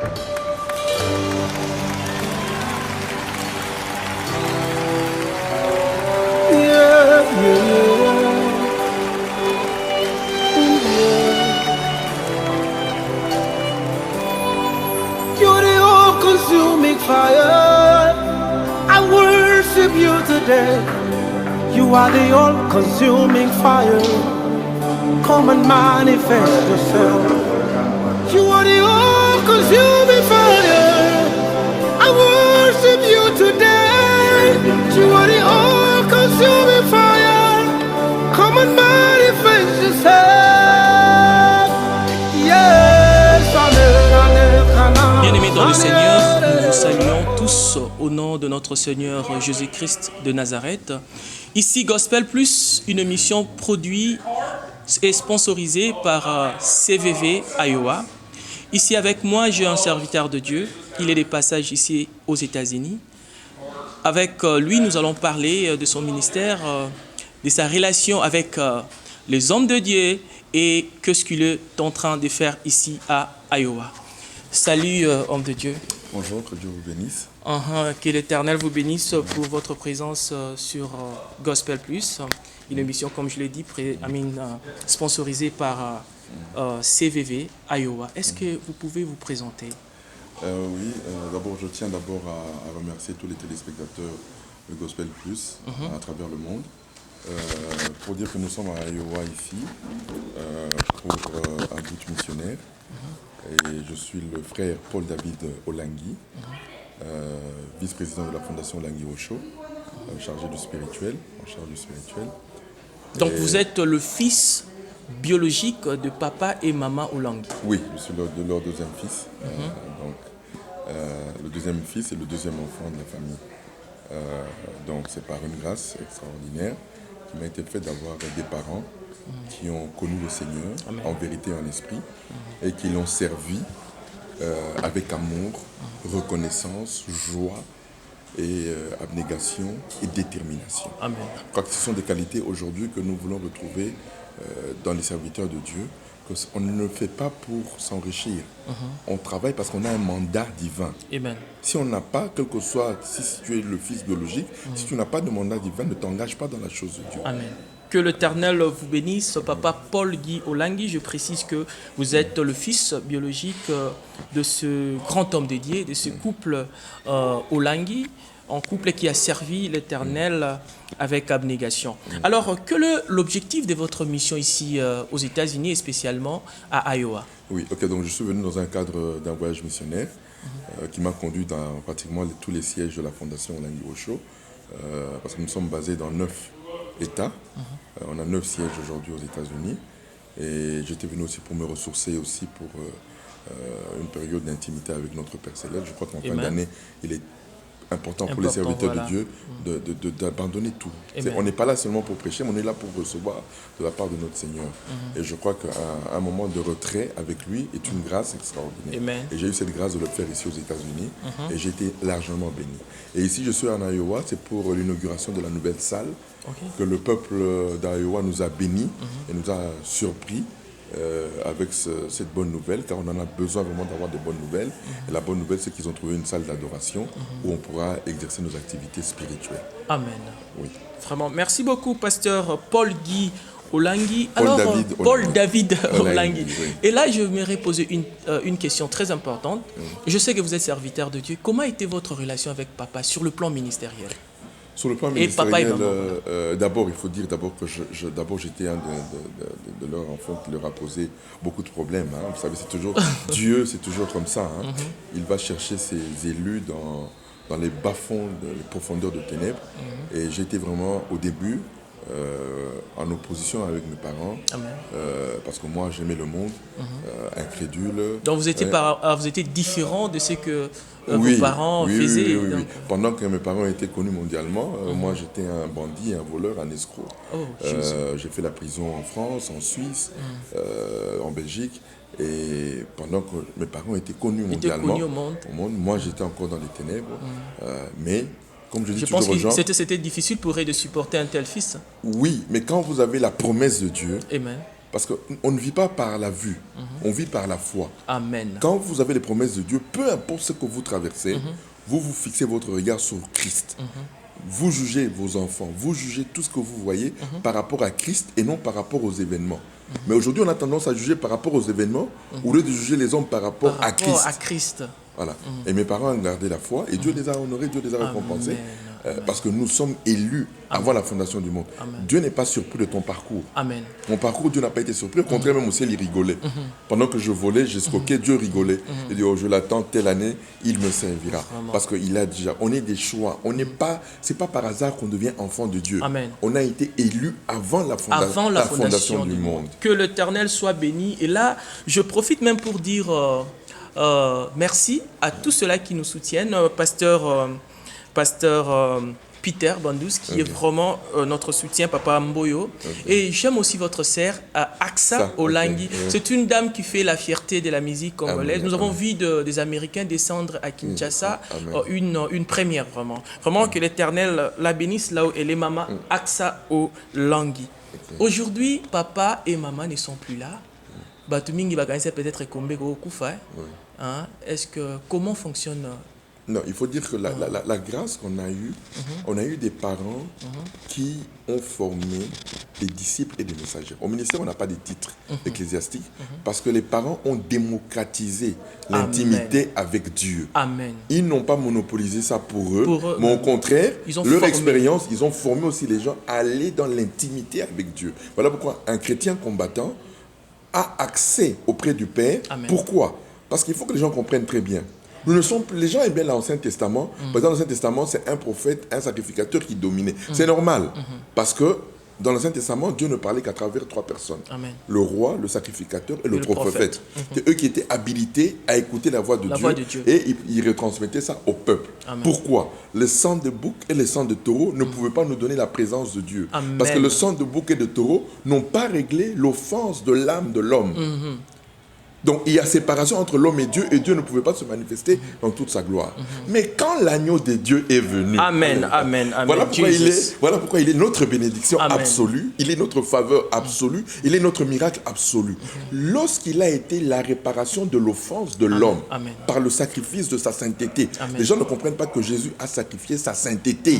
Yeah, yeah, yeah. You're the all-consuming fire. I worship you today. You are the all-consuming fire. Come and manifest yourself. You are the all-consuming fire. I worship you today. You are the all-consuming fire. Come and manifest yourself. Yes, Bien-aimés dans le Seigneur, nous vous saluons tous au nom de notre Seigneur Jésus-Christ de Nazareth. Ici Gospel Plus, une émission produite et sponsorisée par CVV Iowa. Ici avec moi, j'ai un serviteur de Dieu. Il est de passage ici aux États-Unis. Avec lui, nous allons parler de son ministère, de sa relation avec les hommes de Dieu et que ce qu'il est en train de faire ici à Iowa. Salut, homme de Dieu. Bonjour, que Dieu vous bénisse. Que l'Éternel vous bénisse pour votre présence sur Gospel Plus, une émission, comme je l'ai dit, sponsorisée par CVV Iowa. Est-ce que vous pouvez vous présenter? Oui, d'abord, je tiens à remercier tous les téléspectateurs de Gospel Plus à travers le monde. Pour dire que nous sommes à Iowa ici pour un but missionnaire. Et je suis le frère Paul David Olangui, vice-président de la fondation Olangui Osho, chargé du spirituel, en charge du spirituel. Donc vous êtes le fils biologique de papa et maman Olangui? Oui, je suis leur deuxième fils. Le deuxième fils et le deuxième enfant de la famille. Donc c'est par une grâce extraordinaire qui m'a été faite d'avoir des parents qui ont connu le Seigneur. Amen. En vérité et en esprit, et qui l'ont servi avec amour, reconnaissance, joie et abnégation et détermination. Amen. Je crois que ce sont des qualités aujourd'hui que nous voulons retrouver dans les serviteurs de Dieu. On ne le fait pas pour s'enrichir. On travaille parce qu'on a un mandat divin. Amen. Si on n'a pas, quel que soit, si tu es le fils biologique, si tu n'as pas de mandat divin, ne t'engage pas dans la chose de Dieu. Amen. Que l'Éternel vous bénisse, papa Paul Guy Olangui. Je précise que vous êtes le fils biologique de ce grand homme de Dieu, de ce couple Olangui, un couple qui a servi l'Éternel avec abnégation. Alors, quel est l'objectif de votre mission ici aux États-Unis et spécialement à Iowa? Oui, ok, donc je suis venu dans un cadre d'un voyage missionnaire qui m'a conduit dans pratiquement tous les sièges de la fondation Olangui Osho, parce que nous sommes basés dans 9 États. On a 9 sièges aujourd'hui aux États-Unis. Et j'étais venu aussi pour me ressourcer aussi pour une période d'intimité avec notre Père Céleste. Je crois qu'en fin d'année, il est important pour les serviteurs de Dieu d'abandonner tout. On n'est pas là seulement pour prêcher, mais on est là pour recevoir de la part de notre Seigneur. Et je crois qu'un moment de retrait avec lui est une grâce extraordinaire. Amen. Et j'ai eu cette grâce de le faire ici aux États-Unis et j'ai été largement béni. Et ici, je suis en Iowa, c'est pour l'inauguration de la nouvelle salle que le peuple d'Iowa nous a bénis et nous a surpris. Avec cette bonne nouvelle, car on en a besoin vraiment d'avoir de bonnes nouvelles. Et la bonne nouvelle, c'est qu'ils ont trouvé une salle d'adoration où on pourra exercer nos activités spirituelles. Amen. Oui. Vraiment, merci beaucoup, pasteur Paul Guy Olangui. Paul David Olangui. Oui. Et là, je voudrais poser une question très importante. Je sais que vous êtes serviteur de Dieu. Comment était votre relation avec papa sur le plan ministériel? Sur le plan ministériel, d'abord, il faut dire que j'étais un de leurs enfants qui leur a posé beaucoup de problèmes. Hein. Vous savez, c'est toujours Dieu, c'est toujours comme ça. Hein. Il va chercher ses élus dans les bas-fonds, les profondeurs de ténèbres. Et j'étais vraiment, au début, en opposition avec mes parents, parce que moi, j'aimais le monde, incrédule. Donc, vous étiez différent de ce que vos parents faisaient. Oui. Pendant que mes parents étaient connus mondialement, moi j'étais un bandit, un voleur, un escroc. J'ai fait la prison en France, en Suisse, en Belgique. Et pendant que mes parents étaient connus mondialement, au monde, moi j'étais encore dans les ténèbres. Mais comme je dis toujours aux gens, c'était difficile pour eux de supporter un tel fils. Oui, mais quand vous avez la promesse de Dieu, Amen. Parce qu'on ne vit pas par la vue, on vit par la foi. Amen. Quand vous avez les promesses de Dieu, peu importe ce que vous traversez, vous fixez votre regard sur Christ. Vous jugez vos enfants, vous jugez tout ce que vous voyez par rapport à Christ et non par rapport aux événements. Mais aujourd'hui, on a tendance à juger par rapport aux événements au lieu de juger les hommes par rapport à Christ. Voilà. Et mes parents ont gardé la foi et Dieu les a honorés, Dieu les a récompensés. Parce que nous sommes élus avant la fondation du monde. Amen. Dieu n'est pas surpris de ton parcours. Amen. Mon parcours, Dieu n'a pas été surpris. Au contraire, même au ciel, il rigolait. Pendant que je volais, j'ai squoqué, Dieu rigolait. Il dit, oh, je l'attends telle année, il me servira. Vraiment. Parce qu'il a déjà, on est des choix. On n'est pas, c'est pas par hasard qu'on devient enfant de Dieu. Amen. On a été élus avant la fondation du monde. Que l'Éternel soit béni. Et là, je profite même pour dire merci à tous ceux-là qui nous soutiennent. Pasteur Peter Bandous, qui est vraiment notre soutien, Papa Mboyo. Et j'aime aussi votre sœur, Aksa Olangi. C'est une dame qui fait la fierté de la musique congolaise. Nous avons vu des Américains descendre à Kinshasa, une première vraiment. Vraiment que l'Éternel la bénisse là où elle est, maman Aksa Olangi. Aujourd'hui, papa et maman ne sont plus là. Batumingi va peut-être comber au Koufa. Est-ce que comment fonctionne? Non, il faut dire que la grâce qu'on a eue, on a eu des parents qui ont formé des disciples et des messagers. Au ministère, on n'a pas de titres ecclésiastiques parce que les parents ont démocratisé l'intimité avec Dieu. Amen. Ils n'ont pas monopolisé ça pour eux, mais au contraire, leur expérience, ils ont formé aussi les gens à aller dans l'intimité avec Dieu. Voilà pourquoi un chrétien combattant a accès auprès du Père. Amen. Pourquoi? Parce qu'il faut que les gens comprennent très bien. Nous ne sommes plus, les gens aiment bien l'Ancien Testament. Par exemple, l'Ancien Testament, c'est un prophète, un sacrificateur qui dominait. C'est normal. Parce que dans l'Ancien Testament, Dieu ne parlait qu'à travers 3 personnes. Amen. Le roi, le sacrificateur et le prophète. C'est eux qui étaient habilités à écouter la voix de Dieu. Et ils retransmettaient ça au peuple. Amen. Pourquoi? Le sang de bouc et le sang de taureau ne pouvaient pas nous donner la présence de Dieu. Amen. Parce que le sang de bouc et de taureau n'ont pas réglé l'offense de l'âme de l'homme. Donc il y a séparation entre l'homme et Dieu ne pouvait pas se manifester dans toute sa gloire. Mais quand l'agneau de Dieu est venu, Amen. Voilà pourquoi il est notre bénédiction absolue, il est notre faveur absolue, il est notre miracle absolu. Lorsqu'il a été la réparation de l'offense de l'homme par le sacrifice de sa sainteté, les gens ne comprennent pas que Jésus a sacrifié sa sainteté.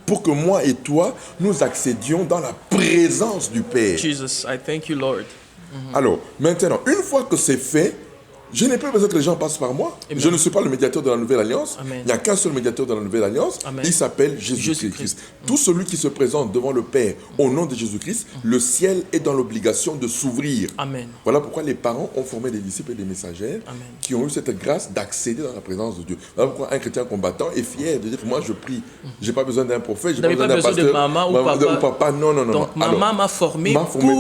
Pour que moi et toi, nous accédions dans la présence du Père. Jesus, I thank you, Lord. Alors, maintenant, une fois que c'est fait, je n'ai pas besoin que les gens passent par moi. Amen. Je ne suis pas le médiateur de la Nouvelle Alliance. Amen. Il n'y a qu'un seul médiateur de la Nouvelle Alliance. Amen. Il s'appelle Jésus-Christ. Tout celui qui se présente devant le Père au nom de Jésus-Christ, le ciel est dans l'obligation de s'ouvrir. Amen. Voilà pourquoi les parents ont formé des disciples et des messagères qui ont eu cette grâce d'accéder dans la présence de Dieu. Voilà pourquoi un chrétien combattant est fier de dire que moi je prie. Je n'ai pas besoin d'un prophète, je n'ai pas besoin d'un pasteur. De maman ou papa. Non. Donc maman m'a formé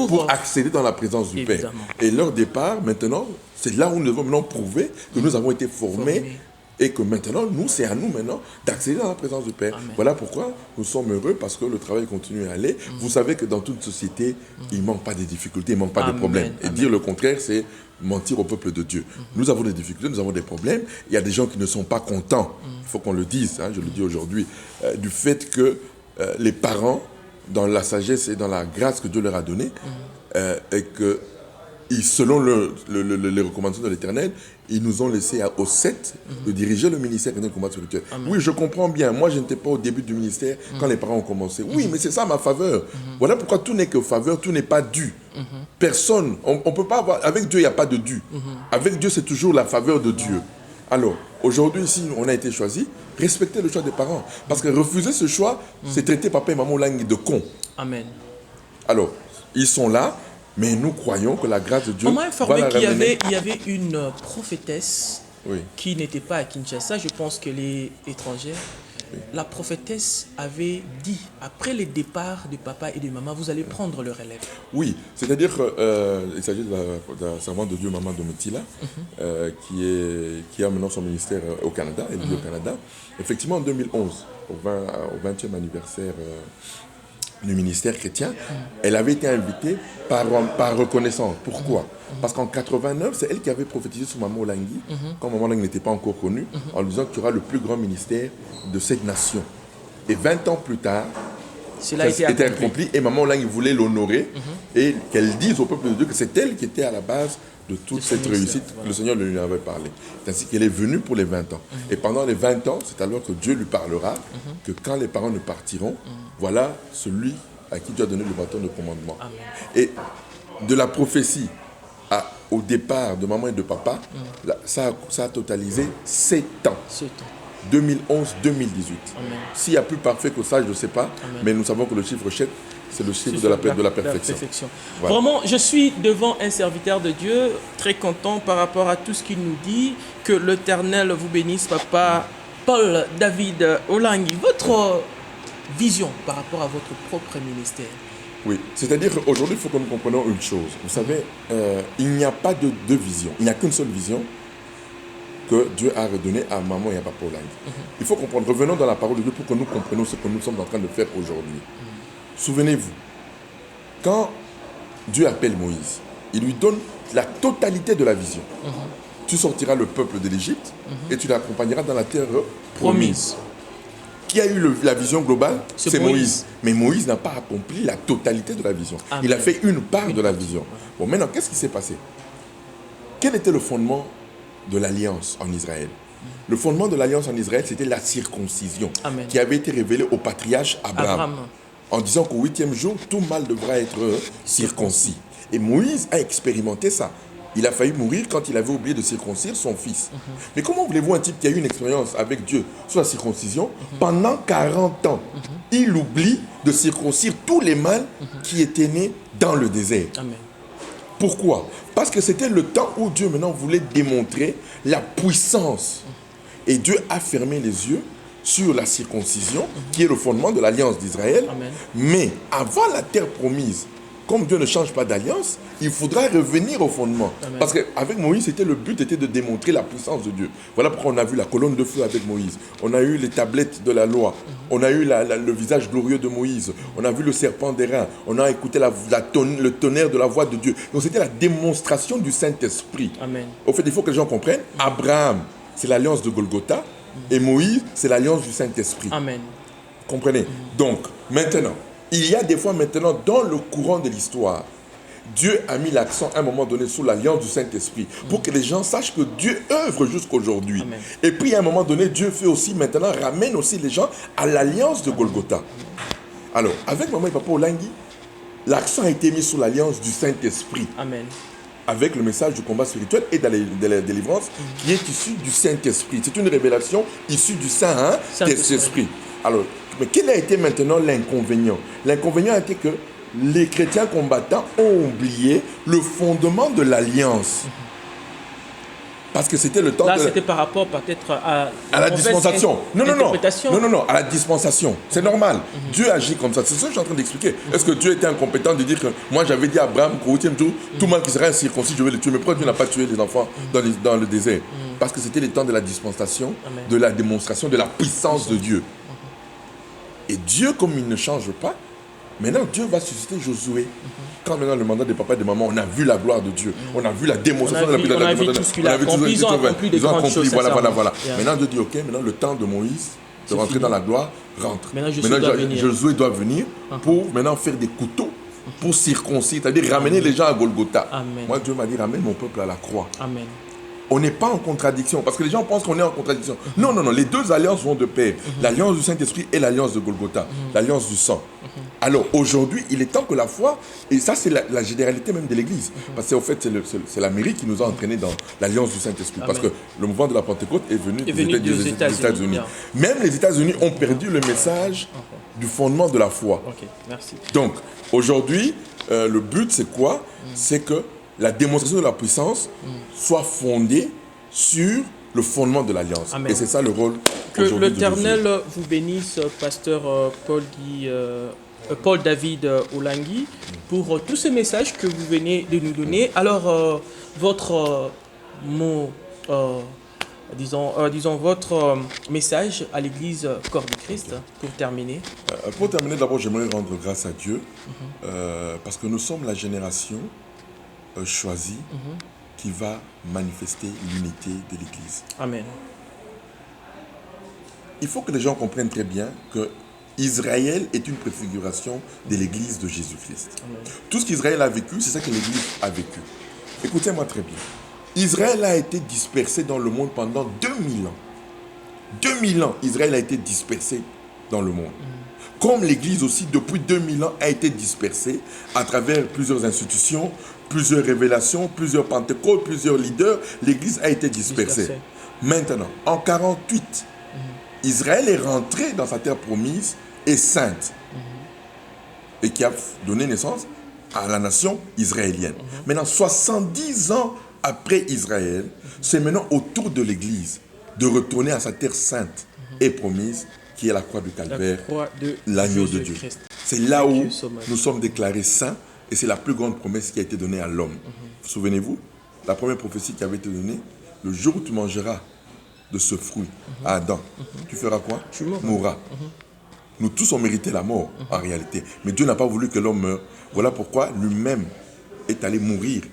pour accéder dans la présence du Père. Et leur départ, maintenant, c'est là où nous devons maintenant prouver que nous avons été formés et que maintenant, c'est à nous maintenant d'accéder dans la présence du Père. Amen. Voilà pourquoi nous sommes heureux parce que le travail continue à aller. Vous savez que dans toute société, il ne manque pas de difficultés, il ne manque pas de problèmes. Et dire le contraire, c'est mentir au peuple de Dieu. Nous avons des difficultés, nous avons des problèmes. Il y a des gens qui ne sont pas contents, il faut qu'on le dise, je le dis aujourd'hui, du fait que les parents, dans la sagesse et dans la grâce que Dieu leur a donnée, et que selon les recommandations de l'Éternel, ils nous ont laissé aux 7 de diriger le ministère et de combat spirituel. Oui, je comprends bien. Moi, je n'étais pas au début du ministère quand les parents ont commencé. Oui, mais c'est ça ma faveur. Voilà pourquoi tout n'est que faveur, tout n'est pas dû. Personne, on peut pas avoir... Avec Dieu, il n'y a pas de dû. Avec Dieu, c'est toujours la faveur de Dieu. Alors, aujourd'hui, si on a été choisi, respectez le choix des parents. Parce que refuser ce choix, c'est traiter papa et maman langue de con. Amen. Alors, ils sont là. Mais nous croyons que la grâce de Dieu on m'a informé qu'il y avait une prophétesse qui n'était pas à Kinshasa, je pense qu'elle est étrangère. La prophétesse avait dit, après le départ de papa et de maman, vous allez prendre le relève. Oui, c'est-à-dire qu'il s'agit de la servante de Dieu, Maman Domitila, qui a maintenant son ministère au Canada, elle vit au Canada. Effectivement, en 2011, au 20e anniversaire du ministère chrétien, elle avait été invitée par reconnaissance. Pourquoi? Parce qu'en 89, c'est elle qui avait prophétisé sur Maman Olangi, quand Maman Olangi n'était pas encore connue, en disant que tu auras le plus grand ministère de cette nation. Et 20 ans plus tard, Cela a été accompli. Et maman Olangi voulait l'honorer et qu'elle dise au peuple de Dieu que c'est elle qui était à la base de toute cette réussite que le Seigneur lui avait parlé. C'est ainsi qu'elle est venue pour les 20 ans. Et pendant les 20 ans, c'est alors que Dieu lui parlera que quand les parents ne partiront, voilà celui à qui Dieu a donné le bâton de commandement. Amen. Et de la prophétie au départ de maman et de papa, ça a totalisé 7 ans. 7 ans. 2011-2018. S'il y a plus parfait que ça, je ne sais pas, mais nous savons que le chiffre 7, c'est le chiffre de la perfection. Voilà. Vraiment, je suis devant un serviteur de Dieu, très content par rapport à tout ce qu'il nous dit. Que l'Éternel vous bénisse, papa Paul David Olangi. Votre vision par rapport à votre propre ministère. Oui, c'est-à-dire qu'aujourd'hui, il faut que nous comprenions une chose. Vous savez, il n'y a pas de deux visions. Il n'y a qu'une seule vision que Dieu a redonné à maman et à papa Olangi. Il faut comprendre, revenons dans la parole de Dieu pour que nous comprenions ce que nous sommes en train de faire aujourd'hui. Souvenez-vous, quand Dieu appelle Moïse, il lui donne la totalité de la vision. Tu sortiras le peuple de l'Égypte et tu l'accompagneras dans la terre promise. Qui a eu la vision globale? C'est Moïse. Mais Moïse n'a pas accompli la totalité de la vision. Amen. Il a fait une part de la vision. Bon, maintenant, qu'est-ce qui s'est passé? Quel était le fondement de l'alliance en Israël? Le fondement de l'alliance en Israël, c'était la circoncision. Amen. Qui avait été révélée au patriarche Abraham. En disant qu'au 8e jour, tout mâle devra être circoncis. Et Moïse a expérimenté ça. Il a failli mourir quand il avait oublié de circoncire son fils. Mais comment voulez-vous un type qui a eu une expérience avec Dieu sur la circoncision, pendant 40 ans, il oublie de circoncire tous les mâles qui étaient nés dans le désert? Amen. Pourquoi? Parce que c'était le temps où Dieu maintenant voulait démontrer la puissance. Et Dieu a fermé les yeux sur la circoncision, qui est le fondement de l'alliance d'Israël. Mais avant la terre promise, comme Dieu ne change pas d'alliance, il faudra revenir au fondement. Amen. Parce qu'avec Moïse, le but était de démontrer la puissance de Dieu. Voilà pourquoi on a vu la colonne de feu avec Moïse. On a eu les tablettes de la loi. On a eu le visage glorieux de Moïse. On a vu le serpent d'airain. On a écouté le tonnerre de la voix de Dieu. Donc c'était la démonstration du Saint-Esprit. Amen. Au fait, il faut que les gens comprennent. Abraham, c'est l'alliance de Golgotha. Et Moïse, c'est l'alliance du Saint-Esprit. Amen. Comprenez? Donc, maintenant, il y a des fois maintenant, dans le courant de l'histoire, Dieu a mis l'accent à un moment donné sur l'alliance du Saint-Esprit pour que les gens sachent que Dieu œuvre jusqu'aujourd'hui. Et puis à un moment donné, Dieu fait aussi maintenant, ramène aussi les gens à l'alliance de Golgotha. Alors, avec maman et papa Olangi, l'accent a été mis sur l'alliance du Saint-Esprit. Amen. Avec le message du combat spirituel et de la délivrance qui est issu du Saint-Esprit. C'est une révélation issue du Saint-Esprit. Alors, mais quel a été maintenant l'inconvénient? L'inconvénient a été que les chrétiens combattants ont oublié le fondement de l'alliance. Parce que c'était le temps là, c'était par rapport peut-être à la dispensation. Non, à la dispensation. C'est normal. Dieu agit comme ça. C'est ça que je suis en train d'expliquer. Est-ce que Dieu était incompétent de dire que moi j'avais dit à Abraham qu'au 8e jour, tout mal qui sera incirconcis, je vais le tuer. Mais pourquoi Dieu n'a pas tué les enfants dans le désert? Parce que c'était le temps de la dispensation, de la démonstration de la puissance de Dieu. Et Dieu, comme il ne change pas, maintenant Dieu va susciter Josué. Quand maintenant le mandat des papas et des mamans, on a vu la gloire de Dieu, on a vu la démonstration de la puissance de Dieu. On a vu tout ce qu'il a accompli, ils ont accompli des grandes choses. Voilà. Maintenant Dieu dit, ok, maintenant le temps de Moïse de rentrer dans la gloire rentre. Maintenant Josué doit venir pour maintenant faire des couteaux pour circoncire, c'est-à-dire ramener les gens à Golgotha. Amen. Moi Dieu m'a dit, ramène mon peuple à la croix. Amen. On n'est pas en contradiction, parce que les gens pensent qu'on est en contradiction. Non, les deux alliances vont de pair. L'alliance du Saint-Esprit et l'alliance de Golgotha, l'alliance du sang. Alors aujourd'hui, il est temps que la foi, et ça c'est la généralité même de l'Église, parce qu'en fait c'est l'Amérique qui nous a entraînés dans l'alliance du Saint-Esprit, parce que le mouvement de la Pentecôte est venu des États-Unis. Même les États-Unis ont perdu le message du fondement de la foi. Ok, merci. Donc aujourd'hui, le but c'est quoi? C'est que la démonstration de la puissance soit fondée sur le fondement de l'alliance. Et c'est ça le rôle que l'Éternel vous bénisse, pasteur Paul David Olangi, pour tous ces messages que vous venez de nous donner. Alors, votre mot, disons votre message à l'Église Corps du Christ, pour terminer. Pour terminer, d'abord, j'aimerais rendre grâce à Dieu, parce que nous sommes la génération choisie qui va manifester l'unité de l'Église. Amen. Il faut que les gens comprennent très bien qu'il Israël est une préfiguration de l'Église de Jésus-Christ. Tout ce qu'Israël a vécu, c'est ça que l'Église a vécu. Écoutez-moi très bien. Israël a été dispersé dans le monde pendant 2000 ans. 2000 ans, Israël a été dispersé dans le monde. Comme l'Église aussi, depuis 2000 ans, a été dispersée à travers plusieurs institutions, plusieurs révélations, plusieurs Pentecôtes, plusieurs leaders, l'Église a été dispersée. Maintenant, en 48, Israël est rentré dans sa terre promise et sainte, et qui a donné naissance à la nation israélienne. Maintenant, 70 ans après Israël, c'est maintenant au tour de l'Église de retourner à sa terre sainte et promise, qui est la croix du calvaire, l'agneau de Dieu. C'est là où nous sommes déclarés saints, et c'est la plus grande promesse qui a été donnée à l'homme. Souvenez-vous, la première prophétie qui avait été donnée, le jour où tu mangeras de ce fruit à Adam, tu feras quoi? Tu mourras. Nous tous on mérité la mort en réalité, mais Dieu n'a pas voulu que l'homme meure. Voilà pourquoi lui-même est allé mourir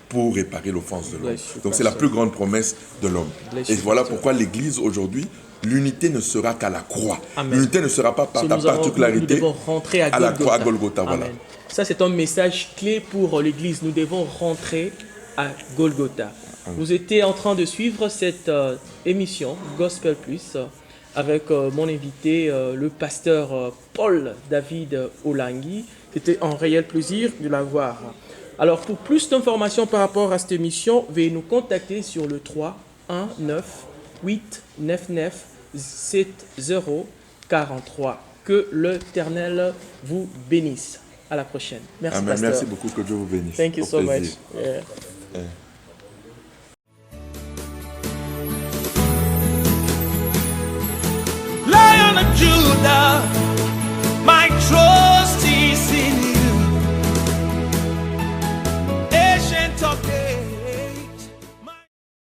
pour réparer l'offense de l'homme. Donc c'est la plus grande promesse de l'homme. Et voilà pourquoi l'Église aujourd'hui, l'unité ne sera qu'à la croix. L'unité ne sera pas par ta particularité. Nous devons rentrer à la croix à Golgotha. Voilà. Ça c'est un message clé pour l'Église. Nous devons rentrer à Golgotha. Vous étiez en train de suivre cette émission Gospel Plus avec mon invité, le pasteur Paul David Olangui. C'était un réel plaisir de l'avoir. Alors pour plus d'informations par rapport à cette émission, veuillez nous contacter sur le 3 1 9 8 9 9 7 0 43. Que l'Éternel vous bénisse. À la prochaine. Merci, pasteur. Merci beaucoup, que Dieu vous bénisse. Thank you so much. Yeah.